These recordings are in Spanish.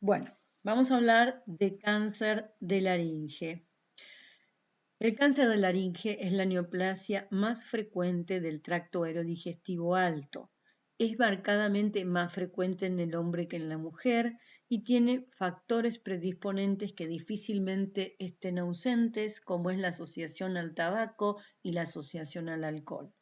Bueno, vamos a hablar de cáncer de laringe. El cáncer de laringe es la neoplasia más frecuente del tracto aerodigestivo alto. Es marcadamente más frecuente en el hombre que en la mujer y tiene factores predisponentes que difícilmente estén ausentes, como es la asociación al tabaco y la asociación al alcohol.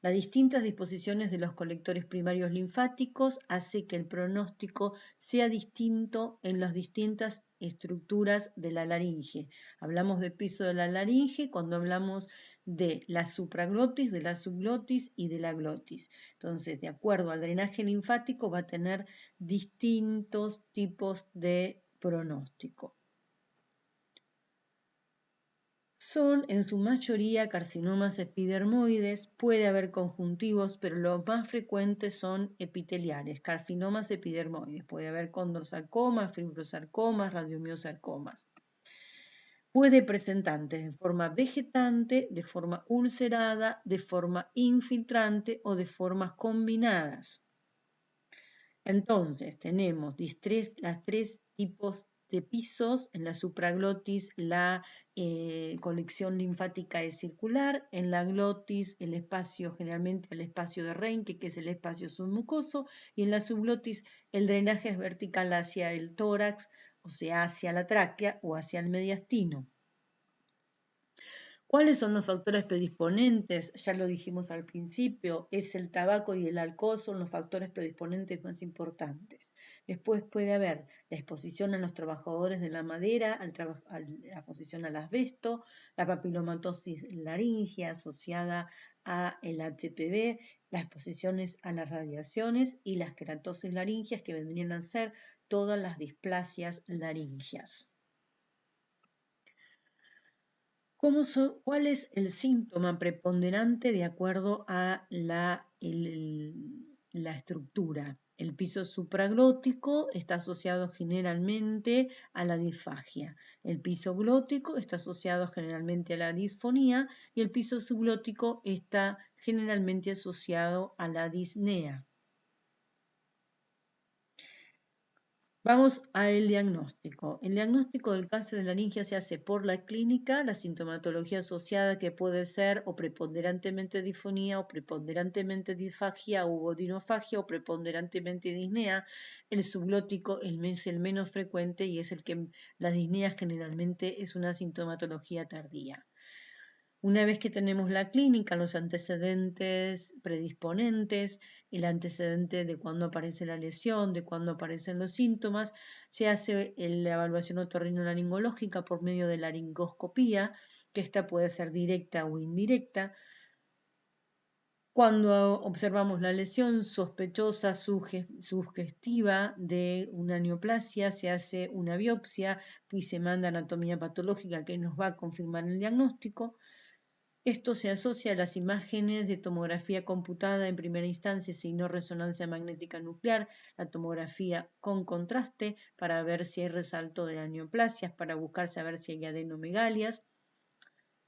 Las distintas disposiciones de los colectores primarios linfáticos hace que el pronóstico sea distinto en las distintas estructuras de la laringe. Hablamos de piso de la laringe cuando hablamos de la supraglotis, de la subglotis y de la glotis. Entonces, de acuerdo al drenaje linfático, va a tener distintos tipos de pronóstico. Son en su mayoría carcinomas epidermoides, puede haber conjuntivos, pero los más frecuentes son epiteliales, carcinomas epidermoides. Puede haber condrosarcomas, fibrosarcomas, radiomiosarcomas. Puede presentarse de forma vegetante, de forma ulcerada, de forma infiltrante o de formas combinadas. Entonces, tenemos las tres tipos de pisos. En la supraglotis la colección linfática es circular, en la glotis el espacio, generalmente el espacio de Reinke, que es el espacio submucoso, y en la subglotis el drenaje es vertical hacia el tórax, o sea, hacia la tráquea o hacia el mediastino. ¿Cuáles son los factores predisponentes? Ya lo dijimos al principio, es el tabaco y el alcohol son los factores predisponentes más importantes. Después puede haber la exposición a los trabajadores de la madera, la exposición al asbesto, la papilomatosis laringea asociada al HPV, las exposiciones a las radiaciones y las queratosis laringeas, que vendrían a ser todas las displasias laringeas. ¿Cuál es el síntoma preponderante de acuerdo a la estructura? El piso supraglótico está asociado generalmente a la disfagia. El piso glótico está asociado generalmente a la disfonía y el piso subglótico está generalmente asociado a la disnea. Vamos al diagnóstico. El diagnóstico del cáncer de laringe se hace por la clínica, la sintomatología asociada que puede ser o preponderantemente disfonía o preponderantemente disfagia o odinofagia o preponderantemente disnea. El subglótico es el menos frecuente y es el que la disnea generalmente es una sintomatología tardía. Una vez que tenemos la clínica, los antecedentes predisponentes, el antecedente de cuándo aparece la lesión, de cuándo aparecen los síntomas, se hace la evaluación otorrinolaringológica por medio de laringoscopía, que esta puede ser directa o indirecta. Cuando observamos la lesión sospechosa sugestiva de una neoplasia, se hace una biopsia y se manda anatomía patológica que nos va a confirmar el diagnóstico. Esto se asocia a las imágenes de tomografía computada en primera instancia, signo resonancia magnética nuclear, la tomografía con contraste para ver si hay resalto de las neoplasias, para buscar saber si hay adenomegalias,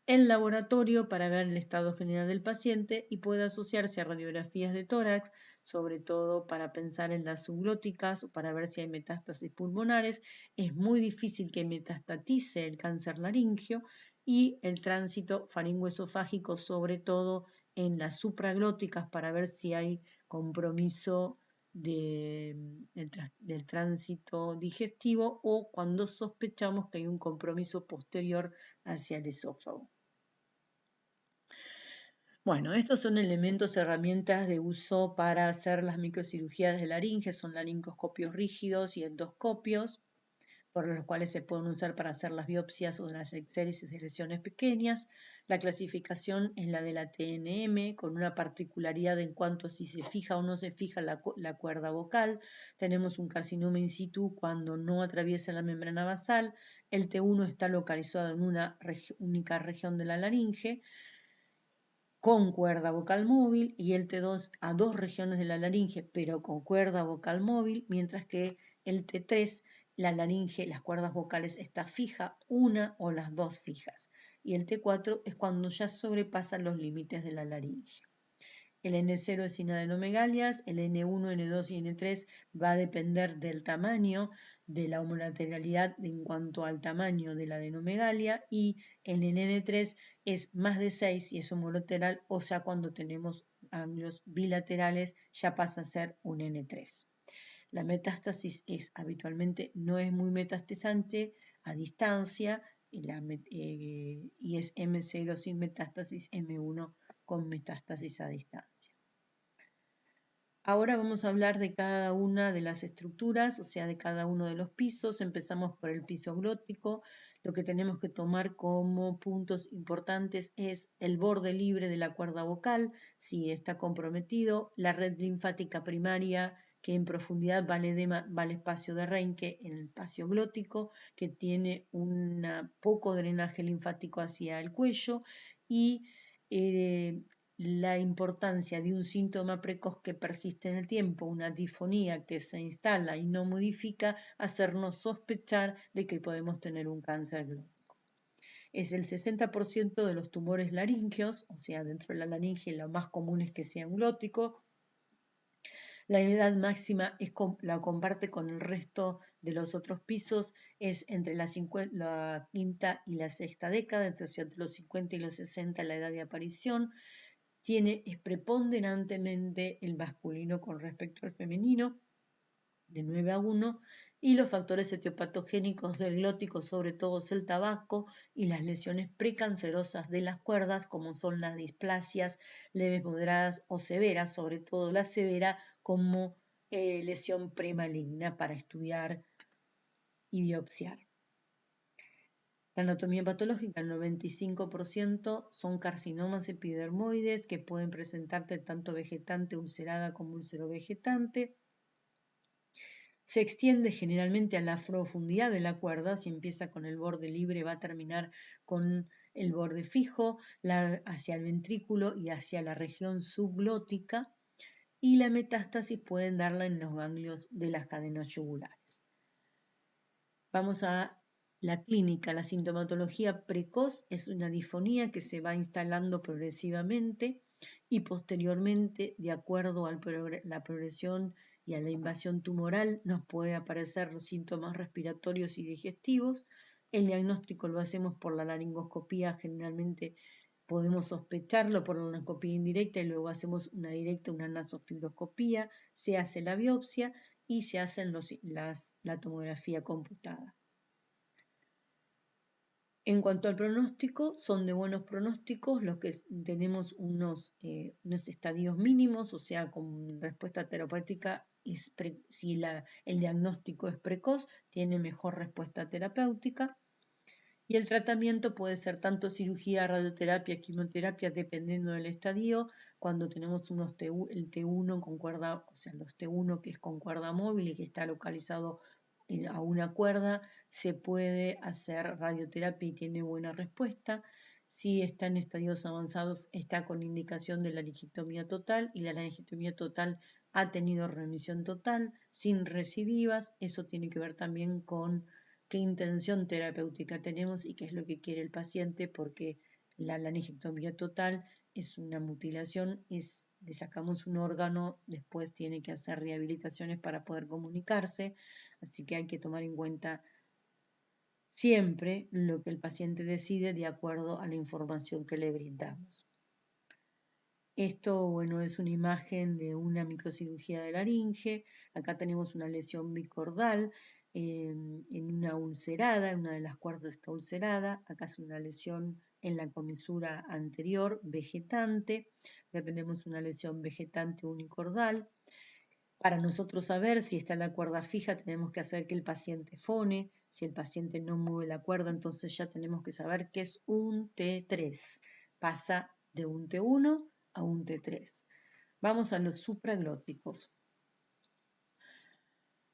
el laboratorio para ver el estado general del paciente y puede asociarse a radiografías de tórax, sobre todo para pensar en las subglóticas o para ver si hay metástasis pulmonares. Es muy difícil que metastatice el cáncer laringio y el tránsito faringoesofágico, sobre todo en las supraglóticas, para ver si hay compromiso del tránsito digestivo o cuando sospechamos que hay un compromiso posterior hacia el esófago. Bueno, estos son elementos, herramientas de uso para hacer las microcirugías de laringe, son laringoscopios rígidos y endoscopios, por los cuales se pueden usar para hacer las biopsias o las exéresis de lesiones pequeñas. La clasificación es la de la TNM, con una particularidad en cuanto a si se fija o no se fija la cuerda vocal. Tenemos un carcinoma in situ cuando no atraviesa la membrana basal. El T1 está localizado en una única región de la laringe, con cuerda vocal móvil, y el T2 a dos regiones de la laringe, pero con cuerda vocal móvil, mientras que el T3, la laringe, las cuerdas vocales está fija, una o las dos fijas, y el T4 es cuando ya sobrepasan los límites de la laringe. El N0 es sin adenomegalias, el N1, N2 y N3 va a depender del tamaño, de la homolateralidad en cuanto al tamaño de la adenomegalia, y el N3 es más de 6 y es homolateral, o sea, cuando tenemos ganglios bilaterales ya pasa a ser un N3. La metástasis habitualmente no es muy metastizante a distancia y es M0 sin metástasis, M1 con metástasis a distancia. Ahora vamos a hablar de cada una de las estructuras, o sea, de cada uno de los pisos. Empezamos por el piso glótico. Lo que tenemos que tomar como puntos importantes es el borde libre de la cuerda vocal, si está comprometido, la red linfática primaria, que en profundidad va al espacio de Reinke en el espacio glótico, que tiene un poco drenaje linfático hacia el cuello, y la importancia de un síntoma precoz que persiste en el tiempo, una disfonía que se instala y no modifica, hacernos sospechar de que podemos tener un cáncer glótico. Es el 60% de los tumores laringeos, o sea, dentro de la laringe lo más común es que sea un glótico. La edad máxima la comparte con el resto de los otros pisos, es entre la quinta y la sexta década, entre los 50 y los 60 la edad de aparición. Es preponderantemente el masculino con respecto al femenino, de 9 a 1, y los factores etiopatogénicos del glótico, sobre todo es el tabaco y las lesiones precancerosas de las cuerdas, como son las displasias leves, moderadas o severas, sobre todo la severa, como lesión premaligna para estudiar y biopsiar. La anatomía patológica, el 95% son carcinomas epidermoides que pueden presentarse tanto vegetante ulcerada como úlcero-vegetante. Se extiende generalmente a la profundidad de la cuerda, si empieza con el borde libre va a terminar con el borde fijo, hacia el ventrículo y hacia la región subglótica, y la metástasis pueden darla en los ganglios de las cadenas yugulares. Vamos a la clínica. La sintomatología precoz es una disfonía que se va instalando progresivamente y posteriormente, de acuerdo a la progresión y a la invasión tumoral, nos puede aparecer síntomas respiratorios y digestivos. El diagnóstico lo hacemos por la laringoscopía, generalmente podemos sospecharlo por la laringoscopía indirecta y luego hacemos una directa, una nasofibroscopía, se hace la biopsia y se hace la tomografía computada. En cuanto al pronóstico, son de buenos pronósticos los que tenemos unos estadios mínimos, o sea, con respuesta terapéutica, si el diagnóstico es precoz, tiene mejor respuesta terapéutica. Y el tratamiento puede ser tanto cirugía, radioterapia, quimioterapia, dependiendo del estadio. Cuando tenemos el T1 con cuerda, o sea, los T1 que es con cuerda móvil y que está localizado a una cuerda, se puede hacer radioterapia y tiene buena respuesta. Si está en estadios avanzados, está con indicación de la laringectomía total, y la laringectomía total ha tenido remisión total, sin recidivas. Eso tiene que ver también con qué intención terapéutica tenemos y qué es lo que quiere el paciente, porque la laringectomía total es una mutilación, le sacamos un órgano, después tiene que hacer rehabilitaciones para poder comunicarse, así que hay que tomar en cuenta siempre lo que el paciente decide de acuerdo a la información que le brindamos. Esto, bueno, es una imagen de una microcirugía de laringe. Acá tenemos una lesión bicordal en una ulcerada, una de las cuerdas está ulcerada. Acá es una lesión en la comisura anterior vegetante. Acá tenemos una lesión vegetante unicordal. Para nosotros saber si está la cuerda fija, tenemos que hacer que el paciente fone. Si el paciente no mueve la cuerda, entonces ya tenemos que saber que es un T3. Pasa de un T1 a un T3. Vamos a los supraglóticos.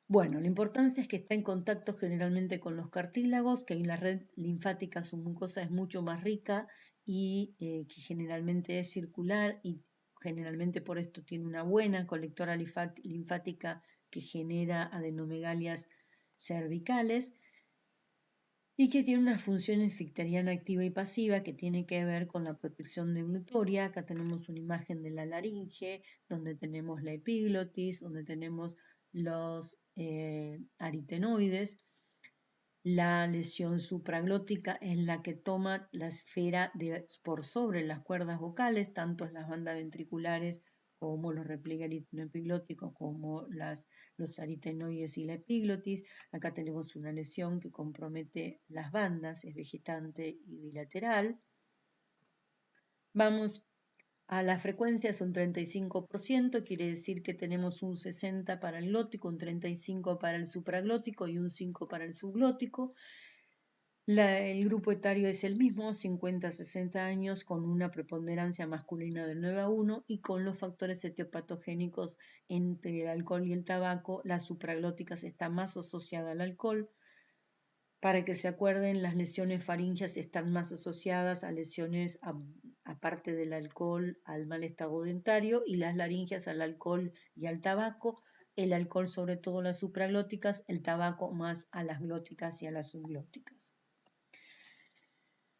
Bueno, la importancia es que está en contacto generalmente con los cartílagos, que en la red linfática submucosa es mucho más rica y que generalmente es circular y generalmente por esto tiene una buena colectora linfática que genera adenomegalias cervicales. y que tiene una función ficteriana activa y pasiva que tiene que ver con la protección deglutoria. Acá tenemos una imagen de la laringe, donde tenemos la epiglotis, donde tenemos los aritenoides. La lesión supraglótica es la que toma la esfera por sobre las cuerdas vocales, tanto en las bandas ventriculares como los repliegues aritenoepiglóticos, como los aritenoides y la epiglotis. Acá tenemos una lesión que compromete las bandas, es vegetante y bilateral. Vamos a la frecuencia, es un 35%, quiere decir que tenemos un 60 para el glótico, un 35 para el supraglótico y un 5 para el subglótico. El grupo etario es el mismo, 50-60 años, con una preponderancia masculina del 9 a 1 y con los factores etiopatogénicos entre el alcohol y el tabaco, la supraglótica está más asociada al alcohol. Para que se acuerden, las lesiones faríngeas están más asociadas a lesiones, aparte del alcohol, al mal estado dentario, y las laringeas al alcohol y al tabaco. El alcohol sobre todo las supraglóticas, el tabaco más a las glóticas y a las subglóticas.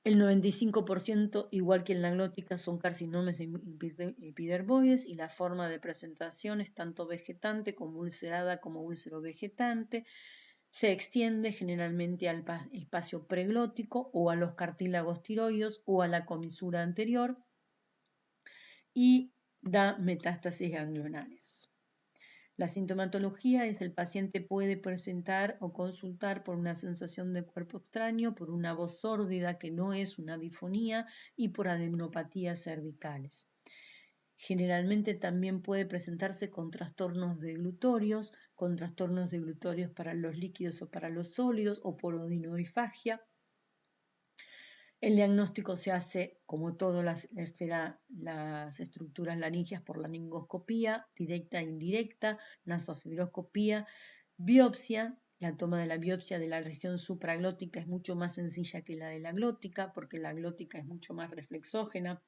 El 95%, igual que en la glótica, son carcinomas epidermoides y la forma de presentación es tanto vegetante como ulcerada como úlcero vegetante. Se extiende generalmente al espacio preglótico o a los cartílagos tiroides o a la comisura anterior y da metástasis ganglionares. La sintomatología es el paciente puede presentar o consultar por una sensación de cuerpo extraño, por una voz sórdida que no es una difonía y por adenopatías cervicales. Generalmente también puede presentarse con trastornos deglutorios, para los líquidos o para los sólidos o por odinoifagia. El diagnóstico se hace, como todas las estructuras laringeas, por laringoscopía, directa e indirecta, nasofibroscopía, biopsia. La toma de la biopsia de la región supraglótica es mucho más sencilla que la de la glótica, porque la glótica es mucho más reflexógena.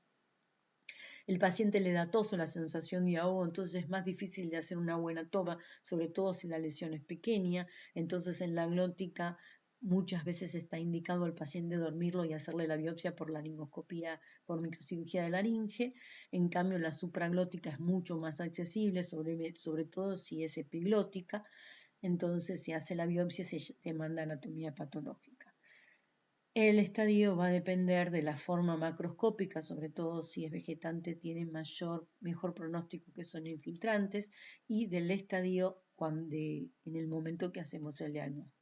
El paciente le da tos o la sensación de ahogo, entonces es más difícil de hacer una buena toma, sobre todo si la lesión es pequeña. Entonces en la glótica muchas veces está indicado al paciente dormirlo y hacerle la biopsia por laringoscopía, por microcirugía de laringe. En cambio, la supraglótica es mucho más accesible, sobre todo si es epiglótica. Entonces se hace la biopsia y se demanda anatomía patológica. El estadio va a depender de la forma macroscópica, sobre todo si es vegetante tiene mejor pronóstico que son infiltrantes, y del estadio en el momento que hacemos el diagnóstico.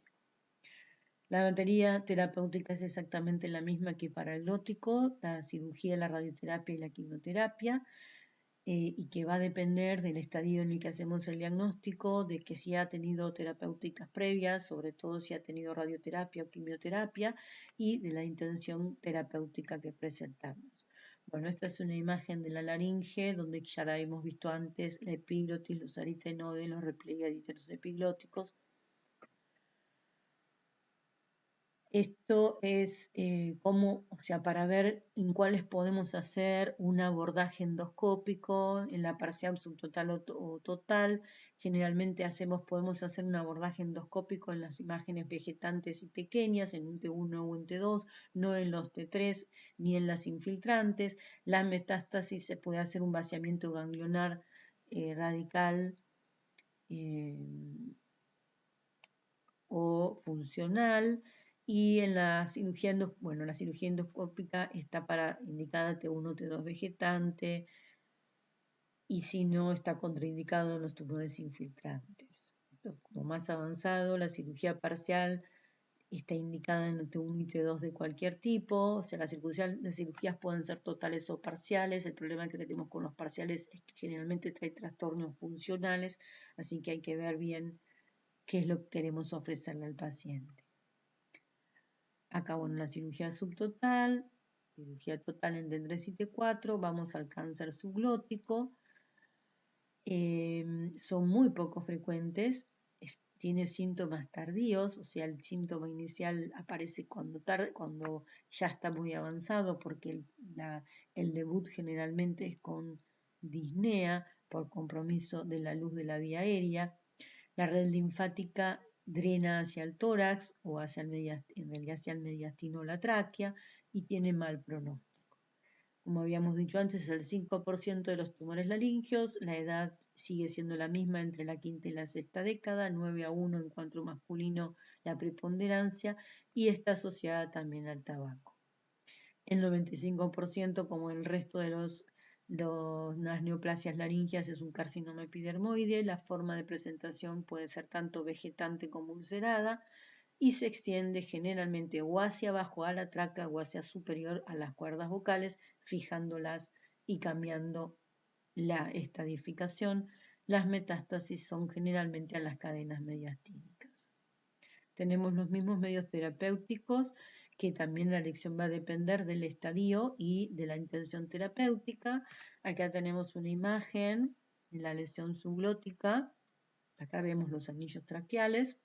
La batería terapéutica es exactamente la misma que para el glótico, la cirugía, la radioterapia y la quimioterapia, y que va a depender del estadio en el que hacemos el diagnóstico, de que si ha tenido terapéuticas previas, sobre todo si ha tenido radioterapia o quimioterapia, y de la intención terapéutica que presentamos. Bueno, esta es una imagen de la laringe, donde ya la hemos visto antes, la epiglotis, los aritenoides, los repliegues epiglóticos. Esto es para ver en cuáles podemos hacer un abordaje endoscópico, en la parcial, subtotal o total. Generalmente podemos hacer un abordaje endoscópico en las imágenes vegetantes y pequeñas, en un T1 o un T2, no en los T3 ni en las infiltrantes. La metástasis se puede hacer un vaciamiento ganglionar radical o funcional. Y en la cirugía, la cirugía endoscópica está indicada T1, T2 vegetante, y si no, está contraindicado en los tumores infiltrantes. Esto es como más avanzado. La cirugía parcial está indicada en el T1 y T2 de cualquier tipo. O sea, las cirugías pueden ser totales o parciales. El problema que tenemos con los parciales es que generalmente trae trastornos funcionales, así que hay que ver bien qué es lo que queremos ofrecerle al paciente. Acá, la cirugía subtotal, cirugía total en T3 y T4, vamos al cáncer subglótico. Son muy poco frecuentes, tiene síntomas tardíos, o sea, el síntoma inicial aparece cuando ya está muy avanzado, porque el debut generalmente es con disnea por compromiso de la luz de la vía aérea. La red linfática drena hacia el tórax o hacia en realidad hacia el mediastino o la tráquea y tiene mal pronóstico. Como habíamos dicho antes, el 5% de los tumores laringeos, la edad sigue siendo la misma entre la quinta y la sexta década, 9-1 en cuanto masculino la preponderancia, y está asociada también al tabaco. El 95%, como el resto de las neoplasias laringeas, es un carcinoma epidermoide. La forma de presentación puede ser tanto vegetante como ulcerada y se extiende generalmente o hacia abajo a la tráquea o hacia superior a las cuerdas vocales, fijándolas y cambiando la estadificación. Las metástasis son generalmente a las cadenas mediastínicas. Tenemos los mismos medios terapéuticos, que también la elección va a depender del estadio y de la intención terapéutica. Acá tenemos una imagen de la lesión subglótica. Acá vemos los anillos traqueales.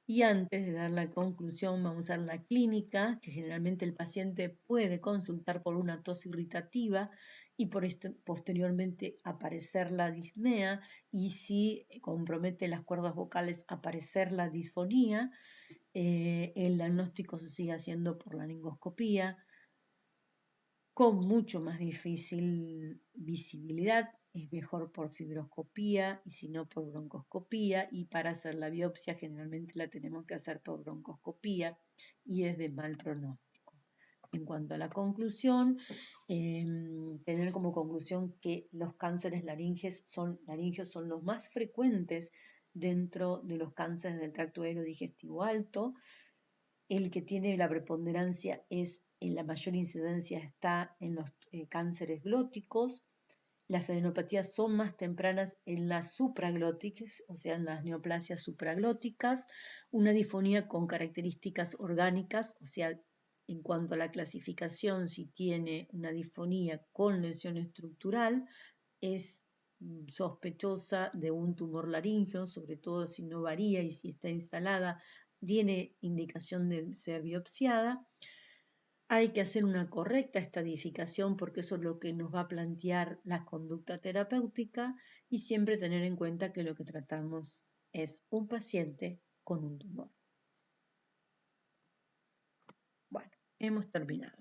Y antes de dar la conclusión, vamos a ver la clínica, que generalmente el paciente puede consultar por una tos irritativa y posteriormente aparecer la disnea, y si compromete las cuerdas vocales, aparecer la disfonía. El diagnóstico se sigue haciendo por laringoscopía, con mucho más difícil visibilidad. Es mejor por fibroscopía y si no por broncoscopía, y para hacer la biopsia generalmente la tenemos que hacer por broncoscopía y es de mal pronóstico. En cuanto a la conclusión, tener como conclusión que los cánceres laringeos son los más frecuentes dentro de los cánceres del tracto aerodigestivo alto. El que tiene la preponderancia en la mayor incidencia está en los cánceres glóticos. Las adenopatías son más tempranas en las supraglóticas, o sea, en las neoplasias supraglóticas. Una disfonía con características orgánicas, o sea, en cuanto a la clasificación, si tiene una disfonía con lesión estructural, es sospechosa de un tumor laríngeo, sobre todo si no varía y si está instalada, tiene indicación de ser biopsiada. Hay que hacer una correcta estadificación porque eso es lo que nos va a plantear la conducta terapéutica, y siempre tener en cuenta que lo que tratamos es un paciente con un tumor. Bueno, hemos terminado.